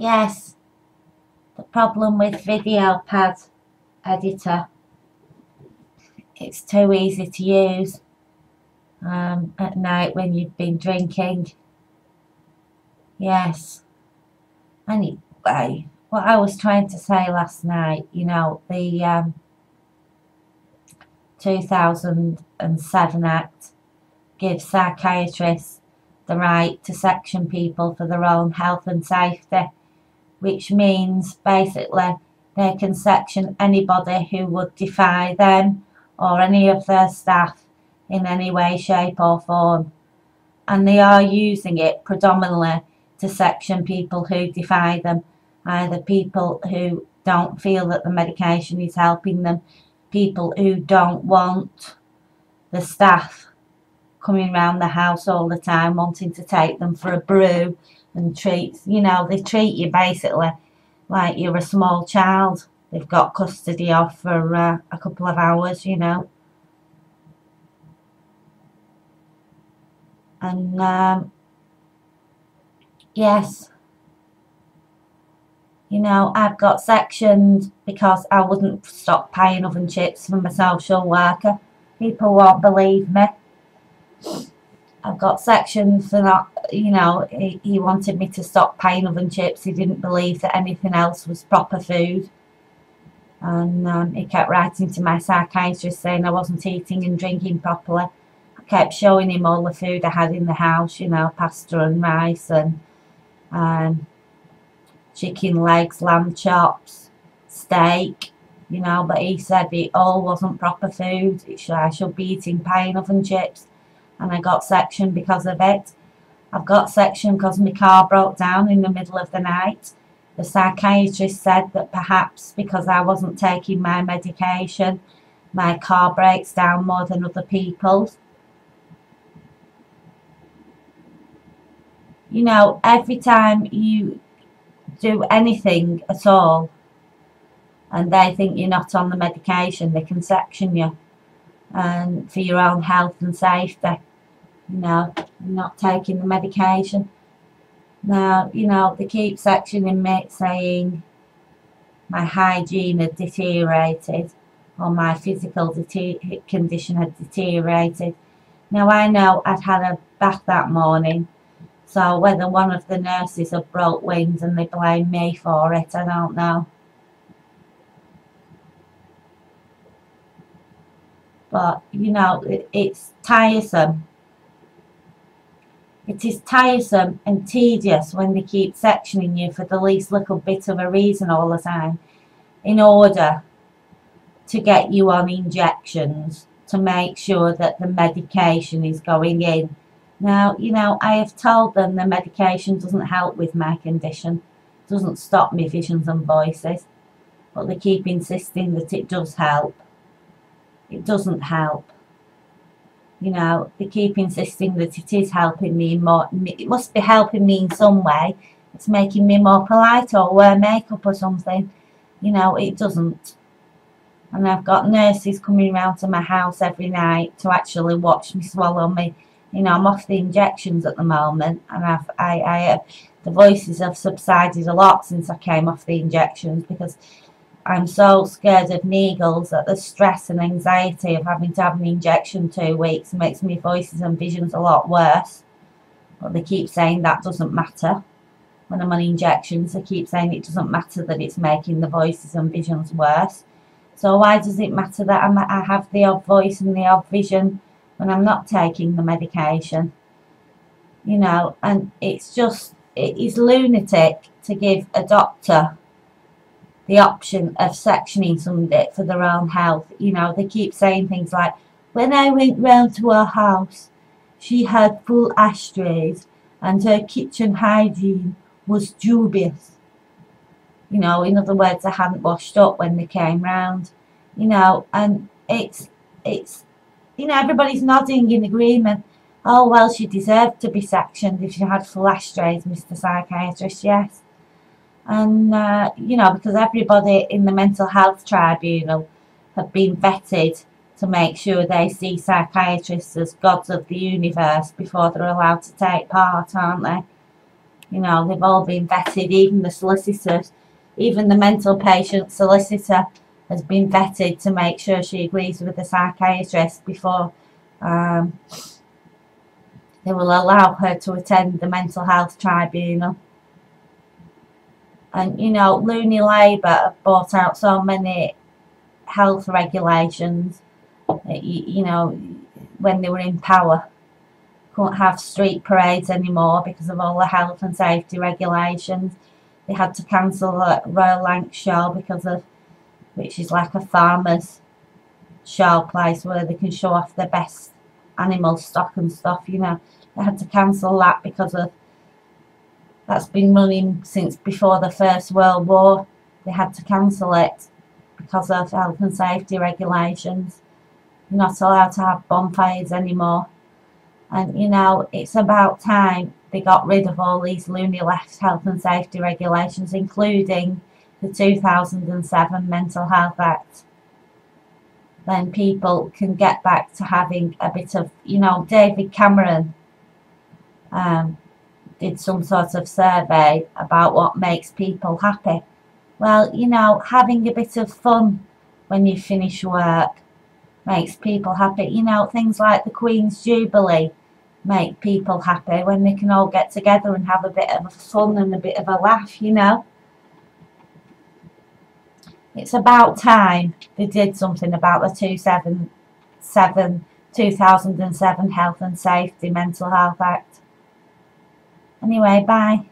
Yes, the problem with video pad editor, it's too easy to use at night when you've been drinking. Yes. Anyway, what I was trying to say last night, you know, the 2007 Act gives psychiatrists the right to section people for their own health and safety, which means basically they can section anybody who would defy them or any of their staff in any way, shape or form. And they are using it predominantly to section people who defy them, either people who don't feel that the medication is helping them, people who don't want the staff coming around the house all the time wanting to take them for a brew and treats. You know, they treat you basically like you're a small child they've got custody of for a couple of hours, you know. And yes, you know, I've got sections because I wouldn't stop paying oven chips from a social worker. People won't believe me. I've got sections for that, you know, he wanted me to stop paying oven chips. He didn't believe that anything else was proper food. And he kept writing to my psychiatrist saying I wasn't eating and drinking properly. I kept showing him all the food I had in the house, you know, pasta and rice and chicken legs, lamb chops, steak, you know, but he said it all wasn't proper food. I should be eating paying oven chips. And I got sectioned because of it. I've got sectioned because my car broke down in the middle of the night. The psychiatrist said that perhaps because I wasn't taking my medication, my car breaks down more than other people's. You know, every time you do anything at all and they think you're not on the medication, they can section you, and for your own health and safety. You know, not taking the medication. Now, you know, they keep sectioning me saying my hygiene had deteriorated or my physical condition had deteriorated. Now, I know I'd had a bath that morning, so whether one of the nurses had broke wings and they blame me for it, I don't know. But, you know, it's tiresome. It is tiresome and tedious when they keep sectioning you for the least little bit of a reason all the time in order to get you on injections to make sure that the medication is going in. Now, you know, I have told them the medication doesn't help with my condition, doesn't stop my visions and voices, but they keep insisting that it does help. It doesn't help. You know, they keep insisting that it is helping me more. It must be helping me in some way. It's making me more polite or wear makeup or something. You know, it doesn't. And I've got nurses coming around to my house every night to actually watch me swallow me. You know, I'm off the injections at the moment, and the voices have subsided a lot since I came off the injections because I'm so scared of needles that the stress and anxiety of having to have an injection 2 weeks makes my voices and visions a lot worse. But they keep saying that doesn't matter. When I'm on injections, they keep saying it doesn't matter that it's making the voices and visions worse. So why does it matter that I have the odd voice and the odd vision when I'm not taking the medication? You know, and it's just, it is lunatic to give a doctor the option of sectioning somebody for their own health. You know, they keep saying things like, when I went round to her house, she had full ashtrays and her kitchen hygiene was dubious. You know, in other words, they hadn't washed up when they came round. You know, and it's you know, everybody's nodding in agreement. Oh, well, she deserved to be sectioned if she had full ashtrays, Mr. Psychiatrist, yes. And, you know, because everybody in the mental health tribunal have been vetted to make sure they see psychiatrists as gods of the universe before they're allowed to take part, aren't they? You know, they've all been vetted, even the solicitors, even the mental patient solicitor has been vetted to make sure she agrees with the psychiatrist before they will allow her to attend the mental health tribunal. And, you know, looney Labour have brought out so many health regulations, you know, when they were in power. Couldn't have street parades anymore because of all the health and safety regulations. They had to cancel the Royal Lanc show because of, which is like a farmer's show place where they can show off their best animal stock and stuff, you know. They had to cancel that because of, that's been running since before the First World War. They had to cancel it because of health and safety regulations. You're not allowed to have bonfires anymore. And, you know, it's about time they got rid of all these loony left health and safety regulations, including the 2007 Mental Health Act. Then people can get back to having a bit of, you know, David Cameron did some sort of survey about what makes people happy. Well, you know, having a bit of fun when you finish work makes people happy. You know, things like the Queen's Jubilee make people happy when they can all get together and have a bit of fun and a bit of a laugh, you know. It's about time they did something about the 2007 Health and Safety Mental Health Act. Anyway, bye.